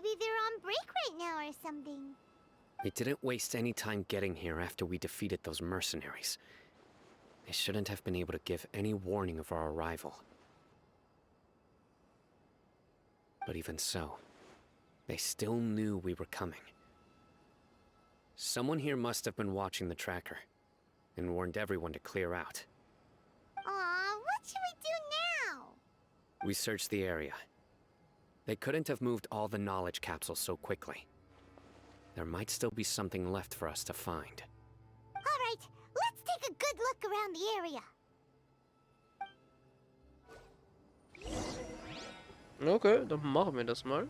Maybe they're on break right now or something. They didn't waste any time getting here after we defeated those mercenaries. They shouldn't have been able to give any warning of our arrival. But even so, they still knew we were coming. Someone here must have been watching the tracker and warned everyone to clear out. Aw, what should we do now? We searched the area. They couldn't have moved all the knowledge capsules so quickly. There might still be something left for us to find. Alright, let's take a good look around the area. Okay, dann machen wir das mal.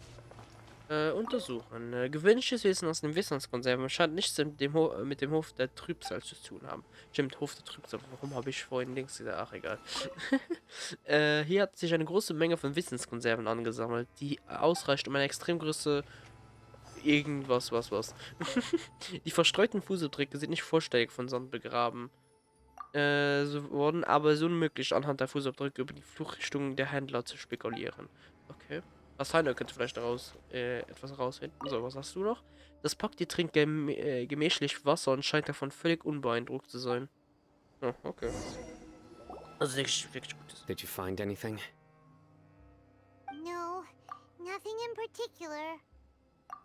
Untersuchen. Gewöhnliches Wissen aus den Wissenskonserven scheint nichts mit dem Hof der Trübsal zu tun haben. Stimmt, Hof der Trübsal. Warum habe ich vorhin links gesagt? Ach, egal. Hier hat sich eine große Menge von Wissenskonserven angesammelt, die ausreicht, um eine extrem große irgendwas, was. Die verstreuten Fußabdrücke sind nicht vollständig von Sand begraben. So wurden aber so unmöglich anhand der Fußabdrücke über die Fluchtrichtung der Händler zu spekulieren. Okay. Was Cyno könnte vielleicht daraus etwas herausfinden. So, was hast du noch? Das Packtier trinkt gemächlich Wasser und scheint davon völlig unbeeindruckt zu sein. Oh, okay. Also wirklich gut. Did you find anything? No, nothing in particular.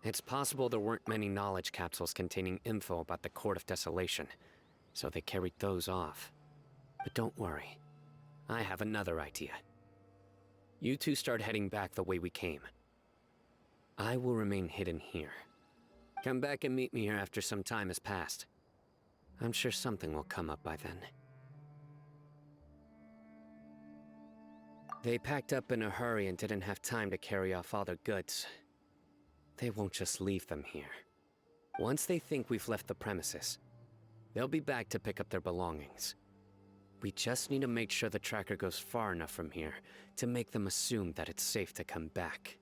It's possible there weren't many knowledge capsules containing info about the Court of Desolation, so they carried those off. But don't worry. I have another idea. You two start heading back the way we came. I will remain hidden here. Come back and meet me here after some time has passed. I'm sure something will come up by then. They packed up in a hurry and didn't have time to carry off all their goods. They won't just leave them here. Once they think we've left the premises, they'll be back to pick up their belongings. We just need to make sure the tracker goes far enough from here to make them assume that it's safe to come back.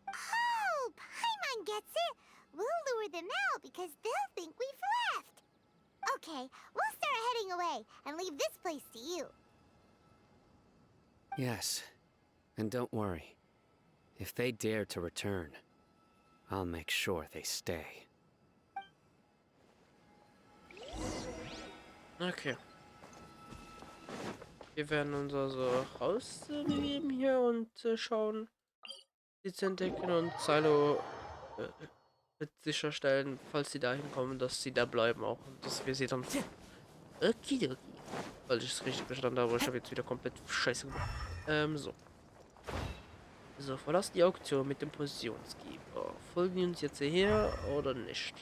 Oh, Paimon gets it. We'll lure them out because they'll think we've left. Okay, we'll start heading away and leave this place to you. Yes, and don't worry. If they dare to return, I'll make sure they stay. Okay. Wir werden uns also rausbegeben hier und schauen, die zu entdecken und Cyno wird sicherstellen, falls sie dahin kommen, dass sie da bleiben auch und dass wir sie dann... Okay. Weil ich es richtig verstanden habe, ich habe jetzt wieder komplett scheiße gemacht. So, verlassen die Auktion mit dem Positionsgeber. Folgen die uns jetzt hierher oder nicht?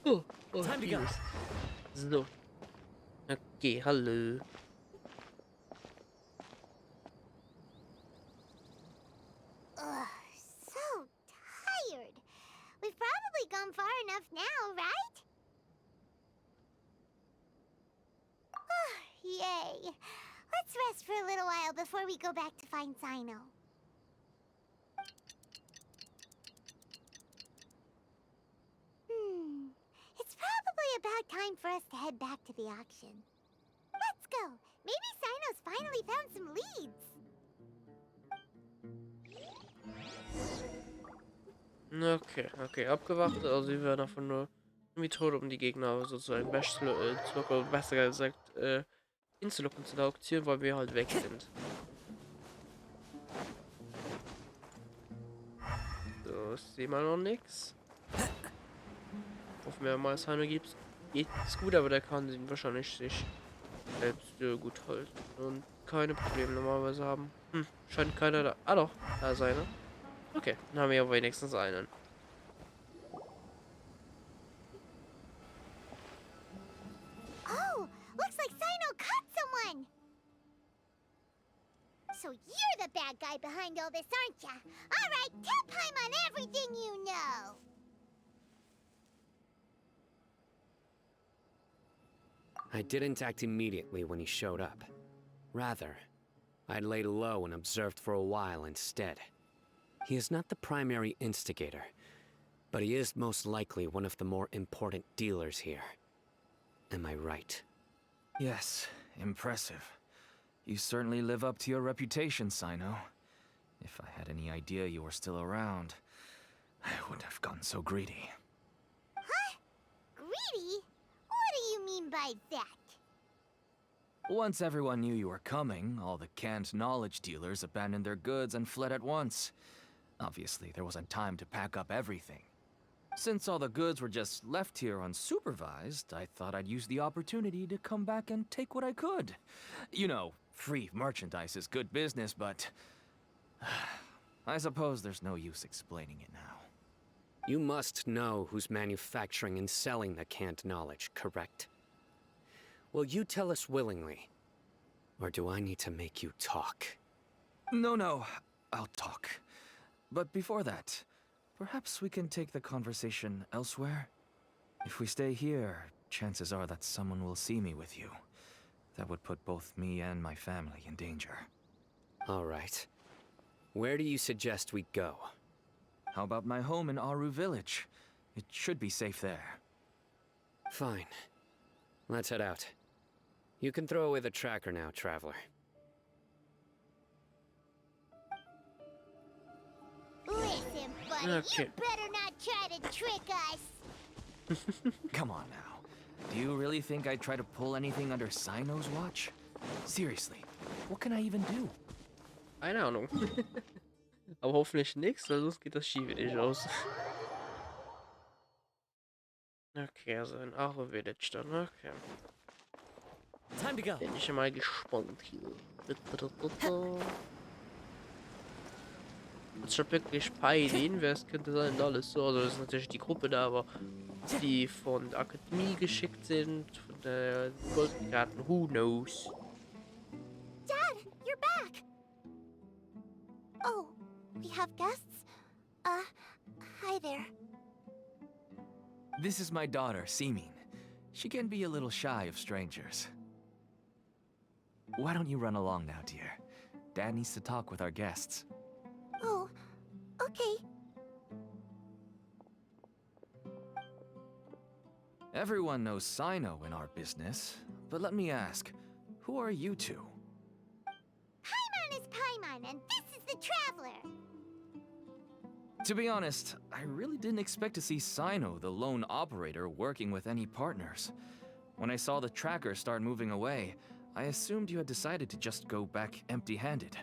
Oh, so. Okay, hallo. Ugh, so tired. We've probably gone far enough now, right? Yay. Let's rest for a little while before we go back to find Cyno. It's probably about time for us to head back to the auction. Let's go. Maybe Cyno's finally found some leads. Okay, abgewartet. Also wir werden einfach nur Methode, um die Gegner sozusagen besser gesagt, hinzulocken zu der Auktion, weil wir halt weg sind. So, ich sehe mal noch nichts. Hoffen wir mal, es geht's gut, aber der kann sich wahrscheinlich sich selbst gut halten und keine Probleme normalerweise haben. Scheint keiner da. Ah doch, da ist einer. Okay, dann haben wir ja wenigstens einen. Oh, looks like Cyno caught someone. So you're the bad guy behind all this, aren't ya? All right, tell Paimon everything you know. I didn't act immediately when he showed up. Rather, I laid low and observed for a while instead. He is not the primary instigator, but he is most likely one of the more important dealers here. Am I right? Yes, impressive. You certainly live up to your reputation, Cyno. If I had any idea you were still around, I wouldn't have gotten so greedy. Huh? Greedy? What do you mean by that? Once everyone knew you were coming, all the canned knowledge dealers abandoned their goods and fled at once. Obviously, there wasn't time to pack up everything. Since all the goods were just left here unsupervised, I thought I'd use the opportunity to come back and take what I could. You know, free merchandise is good business, but I suppose there's no use explaining it now. You must know who's manufacturing and selling the canned knowledge, correct? Will you tell us willingly? Or do I need to make you talk? No, I'll talk. But before that, perhaps we can take the conversation elsewhere? If we stay here, chances are that someone will see me with you. That would put both me and my family in danger. All right. Where do you suggest we go? How about my home in Aru Village? It should be safe there. Fine. Let's head out. You can throw away the tracker now, traveler. Listen, buddy, Okay. you better not try to trick us. Come on now. Do you really think I'd try to pull anything under Cyno's watch? Seriously, what can I even do? Keine Ahnung. Aber hoffentlich nichts, weil sonst geht das schief aus. Okay, also ein Aro Village dann, okay. Time to go. Bin ich mal gespannt hier. Ich hab wirklich ein paar Ideen, wer es könnte sein und alles so. Also das ist natürlich die Gruppe da, aber die von der Akademie geschickt sind, von der Goldkarten, who knows. Dad, you're back. Oh, we have guests? Hi there. This is my daughter, Simin. She can be a little shy of strangers. Why don't you run along now, dear? Dad needs to talk with our guests. Oh, okay. Everyone knows Cyno in our business, but let me ask, who are you two? Paimon is Paimon, and this is the Traveler. To be honest, I really didn't expect to see Cyno, the lone operator, working with any partners. When I saw the tracker start moving away, I assumed you had decided to just go back empty-handed.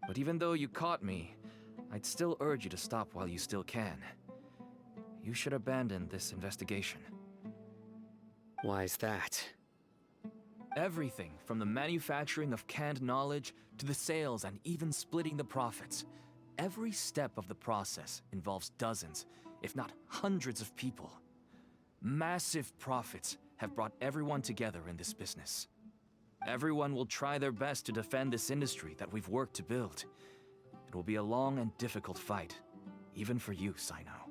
But even though you caught me, I'd still urge you to stop while you still can. You should abandon this investigation. Why's that? Everything from the manufacturing of canned knowledge to the sales and even splitting the profits. Every step of the process involves dozens, if not hundreds of people. Massive profits have brought everyone together in this business. Everyone will try their best to defend this industry that we've worked to build. It will be a long and difficult fight, even for you, Cyno.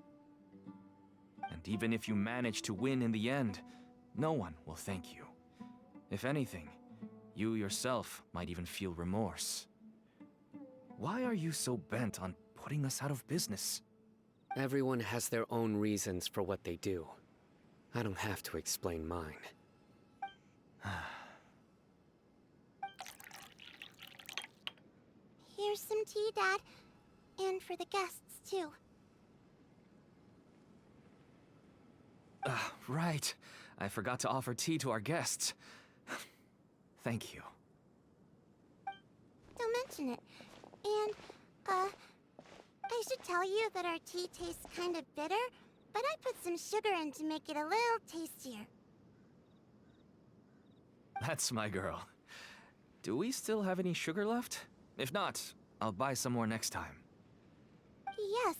And even if you manage to win in the end, no one will thank you. If anything, you yourself might even feel remorse. Why are you so bent on putting us out of business? Everyone has their own reasons for what they do. I don't have to explain mine. Here's some tea, Dad. And for the guests, too. Right. I forgot to offer tea to our guests. Thank you. Don't mention it. And, I should tell you that our tea tastes kind of bitter, but I put some sugar in to make it a little tastier. That's my girl. Do we still have any sugar left? If not, I'll buy some more next time. Yes,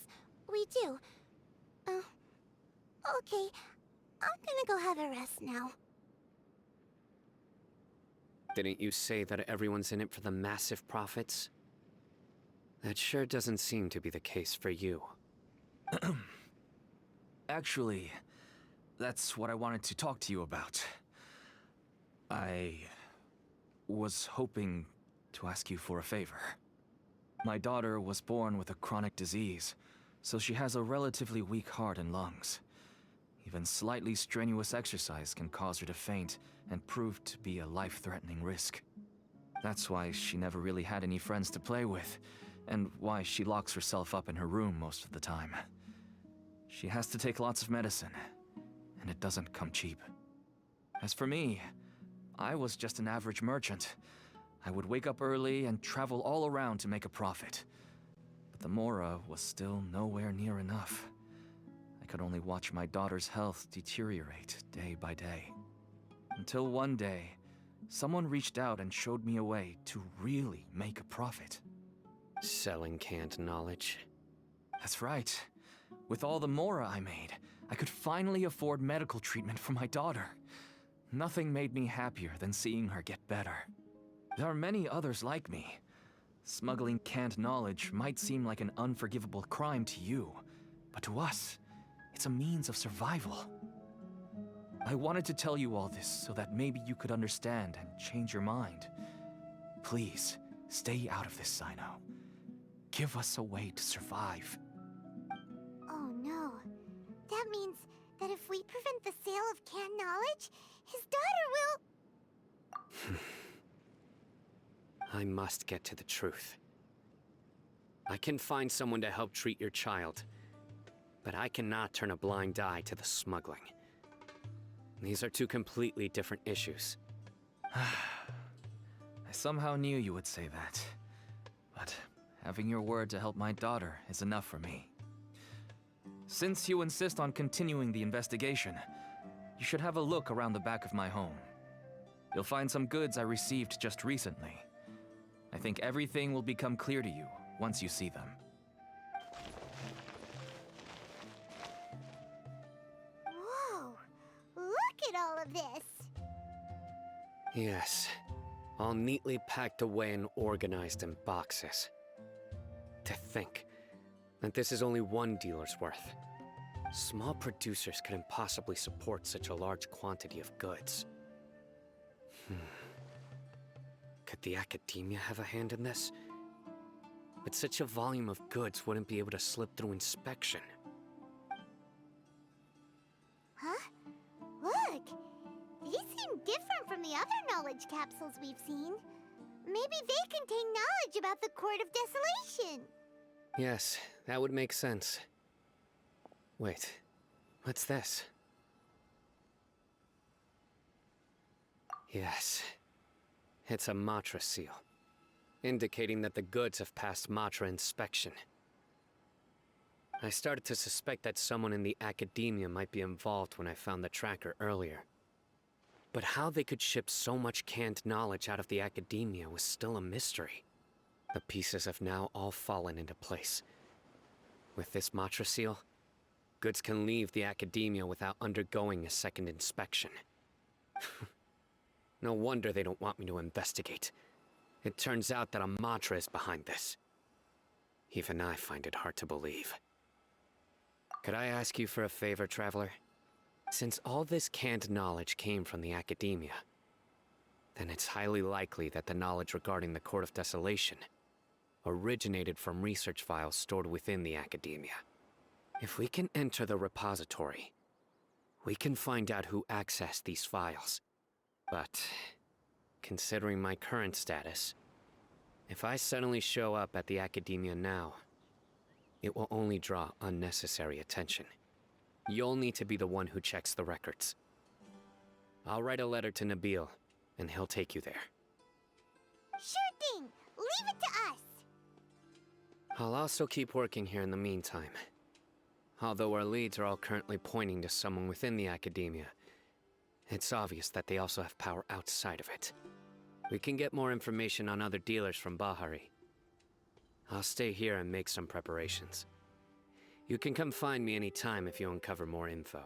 we do. Okay. I'm gonna go have a rest now. Didn't you say that everyone's in it for the massive profits? That sure doesn't seem to be the case for you. Actually, that's what I wanted to talk to you about. I was hoping to ask you for a favor. My daughter was born with a chronic disease, so she has a relatively weak heart and lungs. Even slightly strenuous exercise can cause her to faint and prove to be a life-threatening risk. That's why she never really had any friends to play with, and why she locks herself up in her room most of the time. She has to take lots of medicine, and it doesn't come cheap. As for me, I was just an average merchant. I would wake up early and travel all around to make a profit. But the Mora was still nowhere near enough. I could only watch my daughter's health deteriorate day by day. Until one day, someone reached out and showed me a way to really make a profit. Selling canned knowledge. That's right. With all the Mora I made, I could finally afford medical treatment for my daughter. Nothing made me happier than seeing her get better. There are many others like me. Smuggling canned knowledge might seem like an unforgivable crime to you, but to us, it's a means of survival. I wanted to tell you all this so that maybe you could understand and change your mind. Please, stay out of this, Cyno. Give us a way to survive. Oh no. That means that if we prevent the sale of canned knowledge, his daughter will... I must get to the truth. I can find someone to help treat your child, but I cannot turn a blind eye to the smuggling. These are two completely different issues. I somehow knew you would say that. But having your word to help my daughter is enough for me. Since you insist on continuing the investigation, you should have a look around the back of my home. You'll find some goods I received just recently. I think everything will become clear to you once you see them. Whoa! Look at all of this! Yes, all neatly packed away and organized in boxes. To think that this is only one dealer's worth. Small producers couldn't possibly support such a large quantity of goods. Could the academia have a hand in this? But such a volume of goods wouldn't be able to slip through inspection. Huh? Look! These seem different from the other knowledge capsules we've seen. Maybe they contain knowledge about the Court of Desolation. Yes, that would make sense. Wait, what's this? Yes, it's a Matra seal, indicating that the goods have passed Matra inspection. I started to suspect that someone in the academia might be involved when I found the tracker earlier. But how they could ship so much canned knowledge out of the academia was still a mystery. The pieces have now all fallen into place. With this Matra seal, goods can leave the academia without undergoing a second inspection. No wonder they don't want me to investigate. It turns out that a Matra is behind this. Even I find it hard to believe. Could I ask you for a favor, Traveler? Since all this canned knowledge came from the academia, then it's highly likely that the knowledge regarding the Court of Desolation originated from research files stored within the academia. If we can enter the repository, we can find out who accessed these files. But, considering my current status, if I suddenly show up at the academia now, it will only draw unnecessary attention. You'll need to be the one who checks the records. I'll write a letter to Nabil, and he'll take you there. Sure thing! Leave it to us! I'll also keep working here in the meantime. Although our leads are all currently pointing to someone within the academia, it's obvious that they also have power outside of it. We can get more information on other dealers from Bahari. I'll stay here and make some preparations. You can come find me anytime if you uncover more info.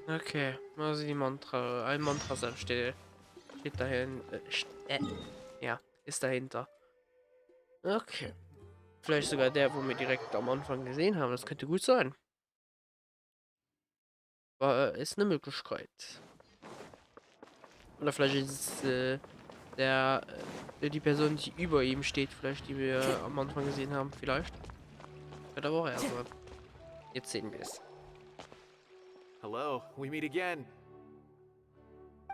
Okay, also die Mantra, ein Mantra selbst steht dahin, ja, ist dahinter. Okay. Vielleicht sogar der, wo wir direkt am Anfang gesehen haben, das könnte gut sein. Aber ist eine Möglichkeit. Oder vielleicht ist es die Person, die über ihm steht, vielleicht, die wir am Anfang gesehen haben, vielleicht. Könnte aber auch er sein. Jetzt sehen wir es. Hello, we meet again.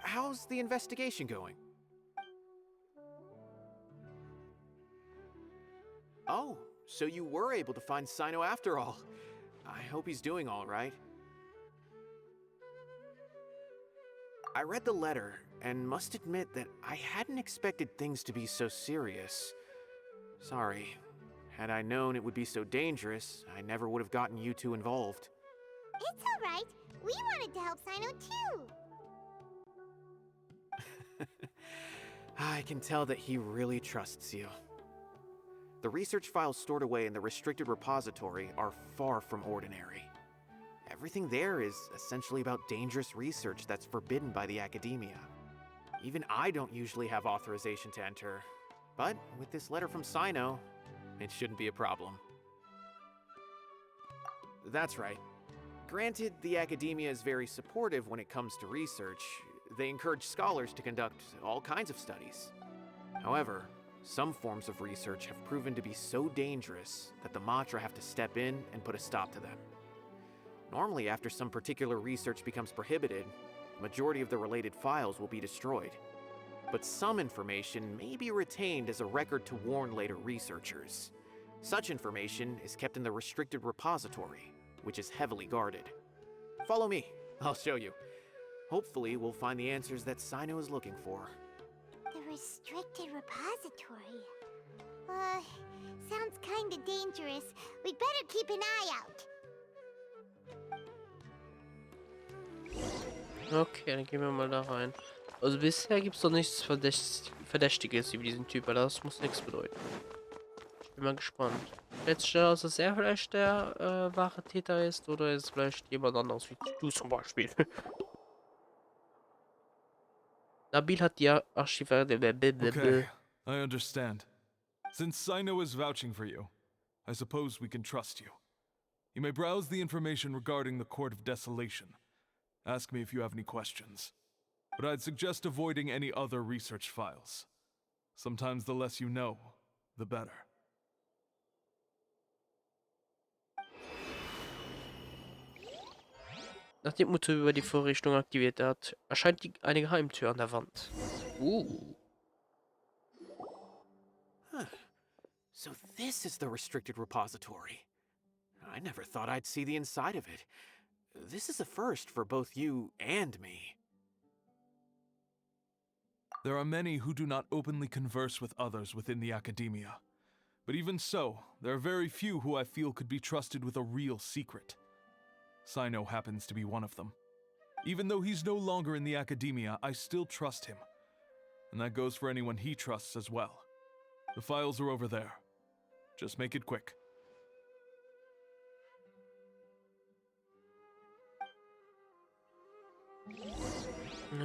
how's the investigation going? Oh, so you were able to find Cyno after all. I hope he's doing all right. I read the letter, and must admit that I hadn't expected things to be so serious. Sorry. Had I known it would be so dangerous, I never would have gotten you two involved. It's alright. We wanted to help Cyno too. I can tell that he really trusts you. The research files stored away in the restricted repository are far from ordinary. Everything there is essentially about dangerous research that's forbidden by the academia. Even I don't usually have authorization to enter, but with this letter from Cyno, it shouldn't be a problem. That's right. Granted, the academia is very supportive when it comes to research. They encourage scholars to conduct all kinds of studies. However, some forms of research have proven to be so dangerous that the Matra have to step in and put a stop to them. Normally, after some particular research becomes prohibited, the majority of the related files will be destroyed. But some information may be retained as a record to warn later researchers. Such information is kept in the restricted repository, which is heavily guarded. Follow me, I'll show you. Hopefully, we'll find the answers that Cyno is looking for. The restricted repository. Sounds kinda dangerous. We'd better keep an eye out. Okay, dann gehen wir mal da rein. Also bisher gibt es noch nichts Verdächtiges über diesen Typ, aber das muss nichts bedeuten. Bin mal gespannt. Jetzt stellt aus, dass er vielleicht der wahre Täter ist, oder ist es vielleicht jemand anderes, wie du zum Beispiel. Nabil hat die Archive... Okay, I understand. Since Cyno is vouching for you, I suppose we can trust you. You may browse the information regarding the Court of Desolation. Ask me if you have any questions. But I'd suggest avoiding any other research files. Sometimes the less you know, the better. Nachdem Mutter über die Vorrichtung aktiviert hat, erscheint eine Geheimtür an der Wand. So this is the restricted repository. I never thought I'd see the inside of it. This is a first for both you and me. There are many who do not openly converse with others within the academia. But even so, there are very few who I feel could be trusted with a real secret. Cyno happens to be one of them. Even though he's no longer in the academia, I still trust him. And that goes for anyone he trusts as well. The files are over there. Just make it quick.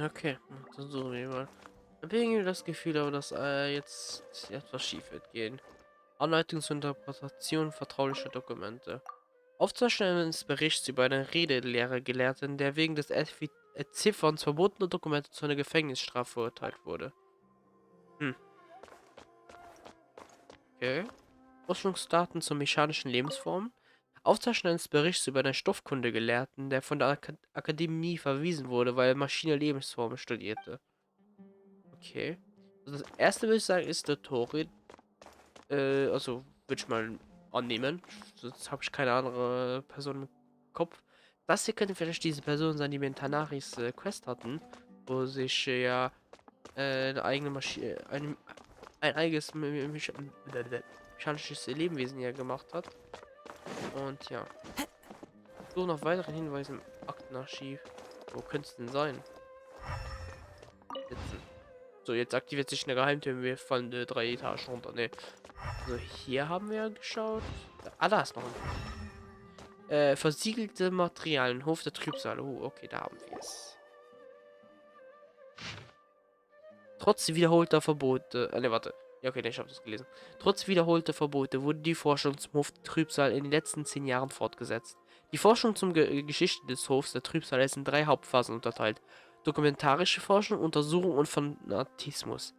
Okay, dann suchen wir mal. Ich habe irgendwie das Gefühl, aber dass jetzt etwas schief wird gehen. Anleitung zur Interpretation vertraulicher Dokumente. Aufzeichnung eines Berichts über einen Redelehrer-Gelehrten, der wegen des Zifferns verbotener Dokumente zu einer Gefängnisstrafe verurteilt wurde. Okay. Forschungsdaten zur mechanischen Lebensform. Aufzeichnung eines Berichts über einen Stoffkunde-Gelehrten, der von der Akademie verwiesen wurde, weil er Maschine Lebensformen studierte. Okay. Also das erste, würde ich sagen, ist der Tori. Also, würde ich mal annehmen. Sonst habe ich keine andere Person im Kopf. Das hier könnte vielleicht diese Person sein, die wir in Tanaris Quest hatten, wo sich ja eine eigene Maschine, ein eigenes mechanisches Lebewesen ja gemacht hat. Und ja. So, noch weitere Hinweise im Aktenarchiv. Wo könnte es denn sein? So, jetzt aktiviert sich eine Geheimtür. Wir fallen 3 Etagen runter. Ne. So, hier haben wir geschaut. Ah, da ist noch ein. Versiegelte Materialien. Hof der Trübsal. Oh, okay, da haben wir es. Trotz wiederholter Verbote. Ne, warte. Ja, okay, ich habe das gelesen. Trotz wiederholter Verbote wurde die Forschung zum Hof der Trübsal in den letzten 10 Jahren fortgesetzt. Die Forschung zum Geschichte des Hofs der Trübsal ist in 3 Hauptphasen unterteilt. Dokumentarische Forschung, Untersuchung und Fanatismus.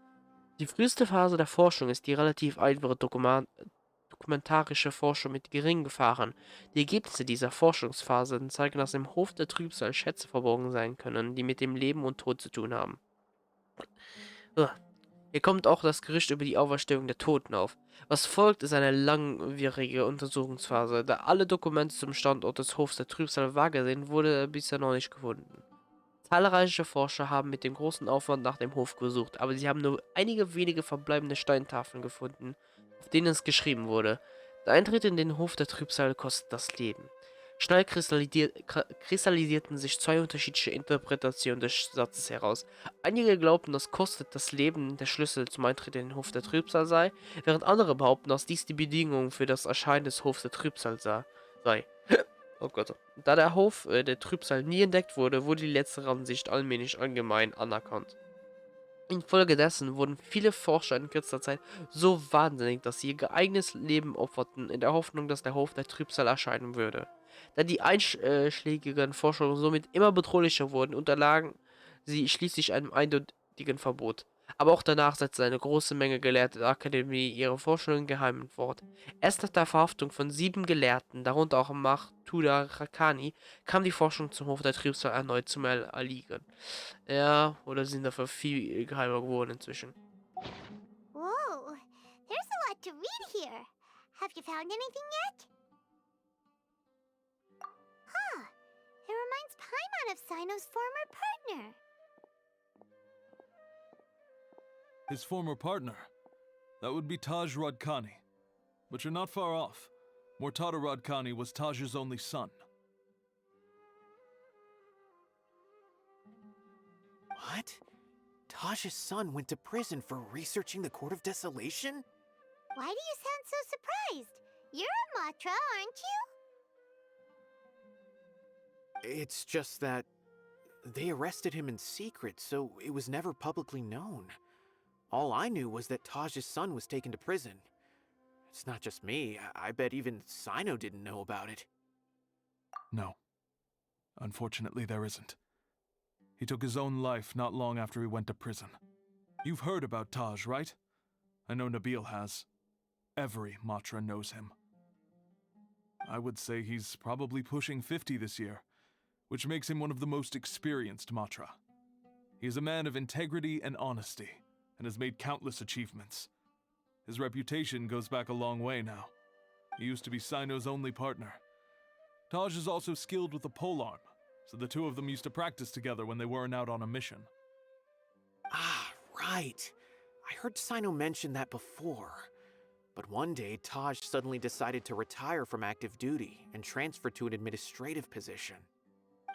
Die früheste Phase der Forschung ist die relativ einfache dokumentarische Forschung mit geringen Gefahren. Die Ergebnisse dieser Forschungsphasen zeigen, dass im Hof der Trübsal Schätze verborgen sein können, die mit dem Leben und Tod zu tun haben. Hier kommt auch das Gerücht über die Auferstehung der Toten auf. Was folgt, ist eine langwierige Untersuchungsphase, da alle Dokumente zum Standort des Hofs der Trübsal vage sind, wurde bisher noch nicht gefunden. Zahlreiche Forscher haben mit dem großen Aufwand nach dem Hof gesucht, aber sie haben nur einige wenige verbleibende Steintafeln gefunden, auf denen es geschrieben wurde: Der Eintritt in den Hof der Trübsal kostet das Leben. Schnell kristallisierten sich zwei unterschiedliche Interpretationen des Satzes heraus. Einige glaubten, dass kostet das Leben der Schlüssel zum Eintritt in den Hof der Trübsal sei, während andere behaupten, dass dies die Bedingung für das Erscheinen des Hofs der Trübsal sei. Oh Gott. Da der Hof der Trübsal nie entdeckt wurde, wurde die letztere Ansicht allmählich allgemein anerkannt. Infolgedessen wurden viele Forscher in kürzester Zeit so wahnsinnig, dass sie ihr eigenes Leben opferten, in der Hoffnung, dass der Hof der Trübsal erscheinen würde. Da die einschlägigen Forschungen somit immer bedrohlicher wurden, unterlagen sie schließlich einem eindeutigen Verbot. Aber auch danach setzte eine große Menge Gelehrte der Akademie ihre Forschungen geheim fort. Erst nach der Verhaftung von 7 Gelehrten, darunter auch Markt kam die Forschung zum Hof der Trübsal erneut zum Erliegen. Ja, oder sind dafür viel geheimer geworden inzwischen. Whoa, there's a lot to read here. Have you found anything yet? Huh, it reminds Paimon of Cyno's former partner. His former partner? That would be Taj Radkani. But you're not far off. Mortada Radkani was Taj's only son. What? Taj's son went to prison for researching the Court of Desolation? Why do you sound so surprised? You're a Matra, aren't you? It's just that they arrested him in secret, so it was never publicly known. All I knew was that Taj's son was taken to prison. It's not just me. I bet even Cyno didn't know about it. No. Unfortunately, there isn't. He took his own life not long after he went to prison. You've heard about Taj, right? I know Nabil has. Every Matra knows him. I would say he's probably pushing 50 this year, which makes him one of the most experienced Matra. He is a man of integrity and honesty, and has made countless achievements. His reputation goes back a long way now. He used to be Cyno's only partner. Taj is also skilled with the polearm, so the two of them used to practice together when they weren't out on a mission. Ah, right. I heard Cyno mention that before. But one day, Taj suddenly decided to retire from active duty and transfer to an administrative position.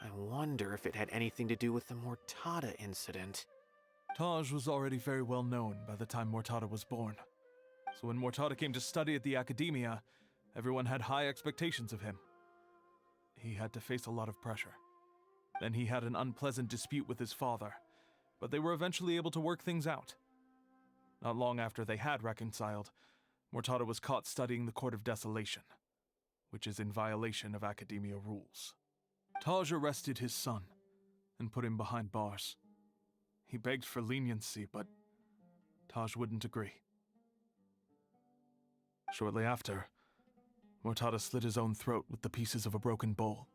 I wonder if it had anything to do with the Mortada incident. Taj was already very well known by the time Mortada was born. So when Mortada came to study at the Academia, everyone had high expectations of him. He had to face a lot of pressure. Then he had an unpleasant dispute with his father, but they were eventually able to work things out. Not long after they had reconciled, Mortada was caught studying the Court of Desolation, which is in violation of Academia rules. Taj arrested his son and put him behind bars. He begged for leniency, but Taj wouldn't agree. Shortly after, Mortada slit his own throat with the pieces of a broken bowl.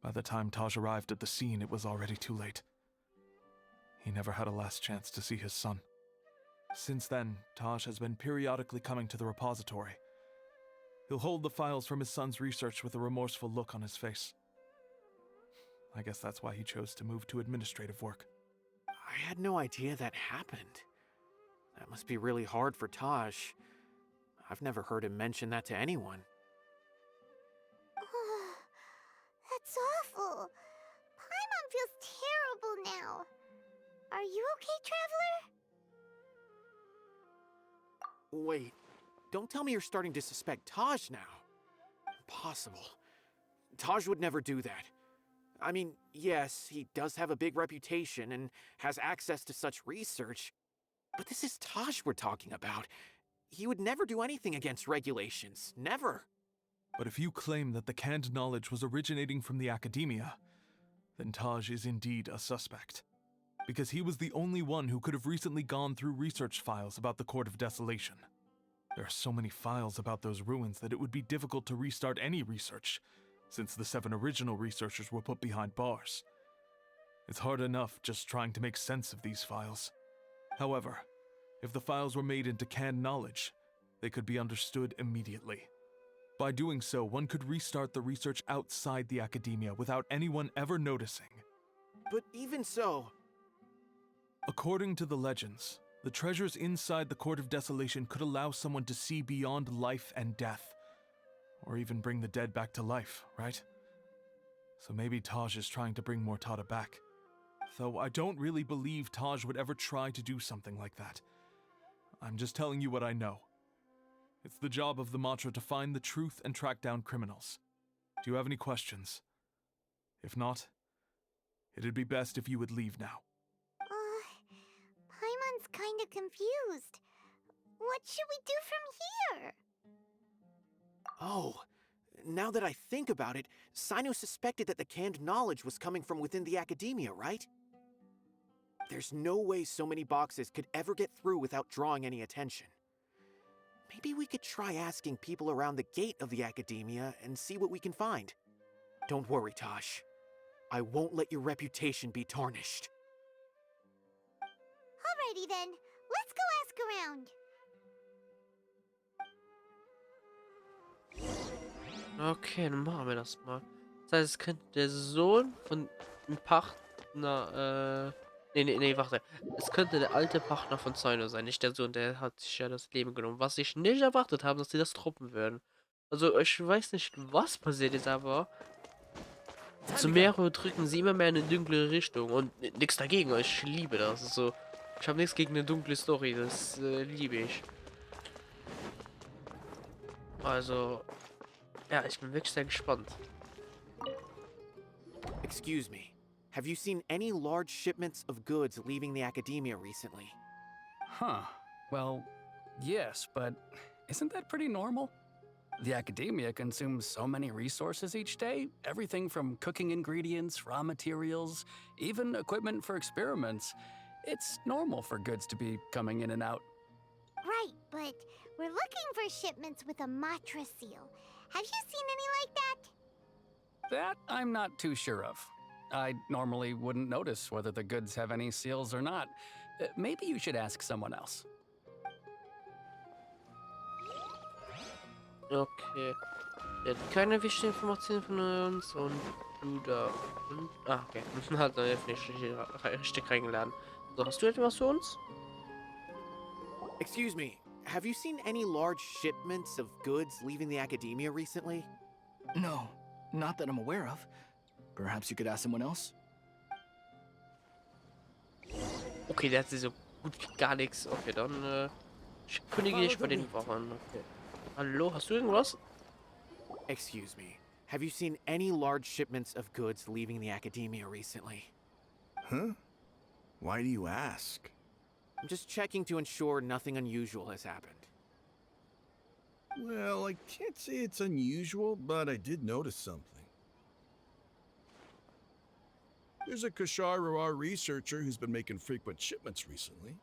By the time Taj arrived at the scene, it was already too late. He never had a last chance to see his son. Since then, Taj has been periodically coming to the repository. He'll hold the files from his son's research with a remorseful look on his face. I guess that's why he chose to move to administrative work. I had no idea that happened. That must be really hard for Taj. I've never heard him mention that to anyone. That's awful. Paimon feels terrible now. Are you okay, Traveler? Wait, don't tell me you're starting to suspect Taj now. Impossible. Taj would never do that. I mean, yes, he does have a big reputation and has access to such research, but this is Taj we're talking about. He would never do anything against regulations. Never. But if you claim that the canned knowledge was originating from the Academia, then Taj is indeed a suspect. Because he was the only one who could have recently gone through research files about the Court of Desolation. There are so many files about those ruins that it would be difficult to restart any research, since the 7 original researchers were put behind bars. It's hard enough just trying to make sense of these files. However, if the files were made into canned knowledge, they could be understood immediately. By doing so, one could restart the research outside the academia without anyone ever noticing. But even so... According to the legends, the treasures inside the Court of Desolation could allow someone to see beyond life and death, or even bring the dead back to life, right? So maybe Taj is trying to bring Mortada back. Though I don't really believe Taj would ever try to do something like that. I'm just telling you what I know. It's the job of the Matra to find the truth and track down criminals. Do you have any questions? If not, it'd be best if you would leave now. Paimon's kinda confused. What should we do from here? Oh, now that I think about it, Cyno suspected that the canned knowledge was coming from within the academia, right? There's no way so many boxes could ever get through without drawing any attention. Maybe we could try asking people around the gate of the academia and see what we can find. Don't worry, Taj. I won't let your reputation be tarnished. Alrighty then, let's go ask around. Okay, dann machen wir das mal. Das heißt, es könnte der Sohn von dem Partner, nee, warte. Es könnte der alte Partner von Cyno sein, nicht der Sohn, der hat sich ja das Leben genommen. Was ich nicht erwartet habe, dass sie das truppen würden. Also, ich weiß nicht, was passiert ist, aber zu mehrere drücken sie immer mehr in eine dunkle Richtung und nichts dagegen, ich liebe das. Also, ich habe nichts gegen eine dunkle Story, das liebe ich. Also, ja, ich bin wirklich sehr gespannt. Excuse me. Have you seen any large shipments of goods leaving the academia recently? Huh. Well, yes, but isn't that pretty normal? The academia consumes so many resources each day, everything from cooking ingredients, raw materials, even equipment for experiments. It's normal for goods to be coming in and out. Right, but we're looking for shipments with a Matra seal. Have you seen any like that? That I'm not too sure of. I normally wouldn't notice whether the goods have any seals or not. Maybe you should ask someone else. Okay. Der hat keine wichtigen Informationen von uns und du da. Und, okay. Hat er nicht richtig reingeladen. So, hast du etwas für uns? Excuse me. Have you seen any large shipments of goods leaving the academia recently? No, not that I'm aware of. Perhaps you could ask someone else? Okay, der hat so gut wie gar nichts. Okay, dann kündige ich bei den Wachen. Okay. Hallo, hast du irgendwas? Excuse me. Have you seen any large shipments of goods leaving the academia recently? Huh? Why do you ask? I'm just checking to ensure nothing unusual has happened. Well, I can't say it's unusual, but I did notice something. There's a Kashar researcher who's been making frequent shipments recently.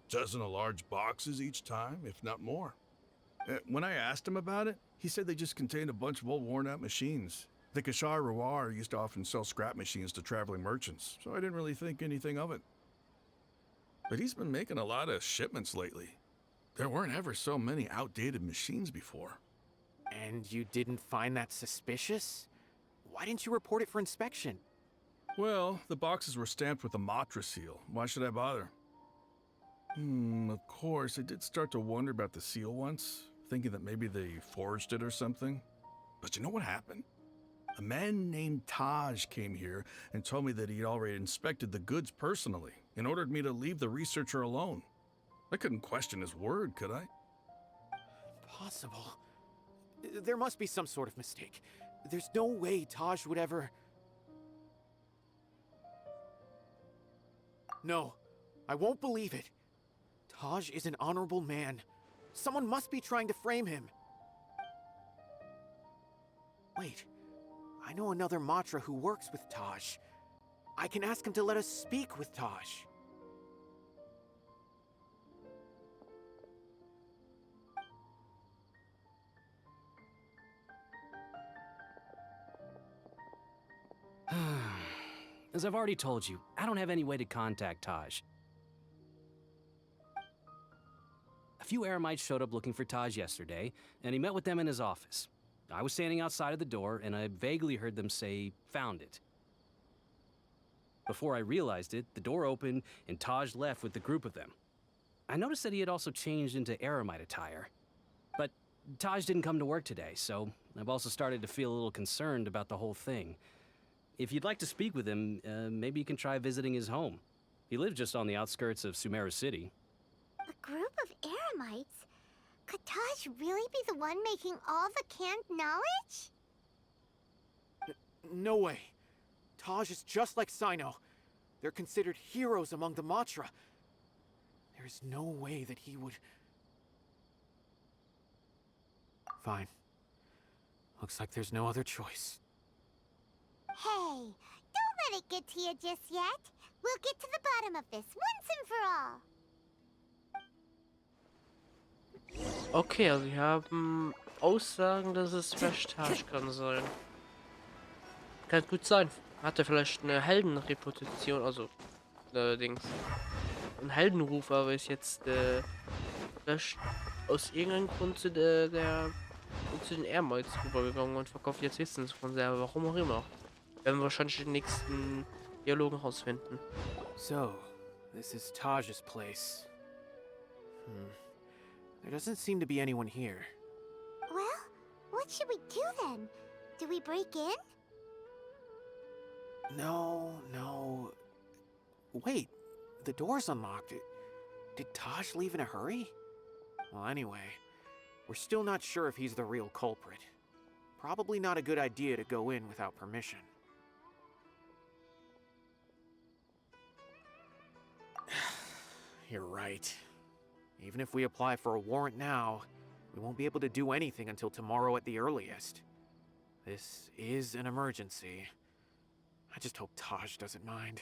Dozen of large boxes each time, if not more. When I asked him about it, he said they just contained a bunch of old worn-out machines. The Kashar used to often sell scrap machines to traveling merchants, so I didn't really think anything of it. But he's been making a lot of shipments lately. There weren't ever so many outdated machines before. And you didn't find that suspicious? Why didn't you report it for inspection? Well, the boxes were stamped with a Matra seal. Why should I bother? Of course, I did start to wonder about the seal once, thinking that maybe they forged it or something. But you know what happened? A man named Taj came here and told me that he'd already inspected the goods personally and ordered me to leave the researcher alone. I couldn't question his word, could I? Possible. There must be some sort of mistake. There's no way Taj would ever... No, I won't believe it. Taj is an honorable man. Someone must be trying to frame him. Wait, I know another Matra who works with Taj. I can ask him to let us speak with Taj. As I've already told you, I don't have any way to contact Taj. A few Eremites showed up looking for Taj yesterday, and he met with them in his office. I was standing outside of the door, and I vaguely heard them say, "Found it." Before I realized it, the door opened, and Taj left with the group of them. I noticed that he had also changed into Eremite attire. But Taj didn't come to work today, so I've also started to feel a little concerned about the whole thing. If you'd like to speak with him, maybe you can try visiting his home. He lives just on the outskirts of Sumeru City. A group of Eremites? Could Taj really be the one making all the canned knowledge? No way. Taj is just like Cyno. They're considered heroes among the Matra. There's no way that he would... Fine. Looks like there's no other choice. Hey, don't let it get to you just yet. We'll get to the bottom of this once and for all. Okay, also wir haben Aussagen, dass es vielleicht Taj kann sein. Kann gut sein. Hat er vielleicht eine Heldenreputation, also Dings. Ein Heldenruf, aber ist jetzt vielleicht aus irgendeinem Grund zu zu den Eremites rübergegangen und verkauft jetzt Wissens von selber, warum auch immer. Werden wir wahrscheinlich den nächsten Dialogen rausfinden. So, this is Taj's place. There doesn't seem to be anyone here. Well, what should we do then? Do we break in? No. Wait, the door's unlocked. Did Taj leave in a hurry? Well, anyway, we're still not sure if he's the real culprit. Probably not a good idea to go in without permission. You're right. Even if we apply for a warrant now, we won't be able to do anything until tomorrow at the earliest. This is an emergency. I just hope Taj doesn't mind.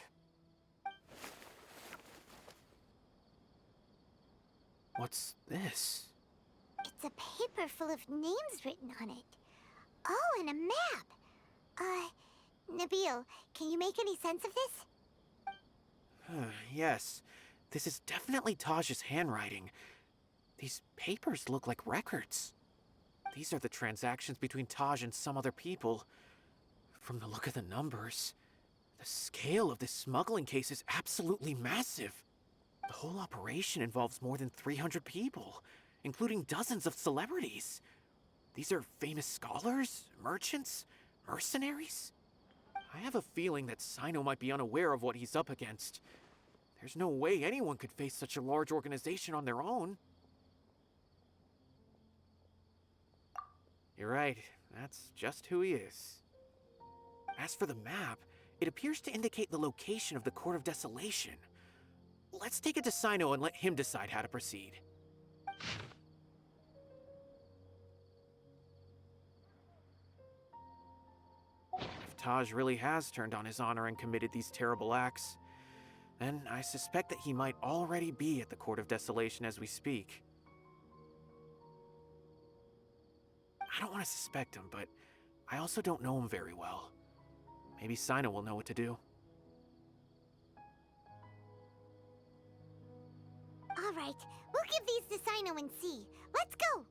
What's this? It's a paper full of names written on it. Oh, and a map. Nabil, can you make any sense of this? Yes. This is definitely Taj's handwriting. These papers look like records. These are the transactions between Taj and some other people. From the look of the numbers, the scale of this smuggling case is absolutely massive. The whole operation involves more than 300 people, including dozens of celebrities. These are famous scholars, merchants, mercenaries. I have a feeling that Cyno might be unaware of what he's up against. There's no way anyone could face such a large organization on their own. You're right, that's just who he is. As for the map, it appears to indicate the location of the Court of Desolation. Let's take it to Cyno and let him decide how to proceed. If Taj really has turned on his honor and committed these terrible acts, then I suspect that he might already be at the Court of Desolation as we speak. I don't want to suspect him, but I also don't know him very well. Maybe Cyno will know what to do. All right, we'll give these to Cyno and see. Let's go!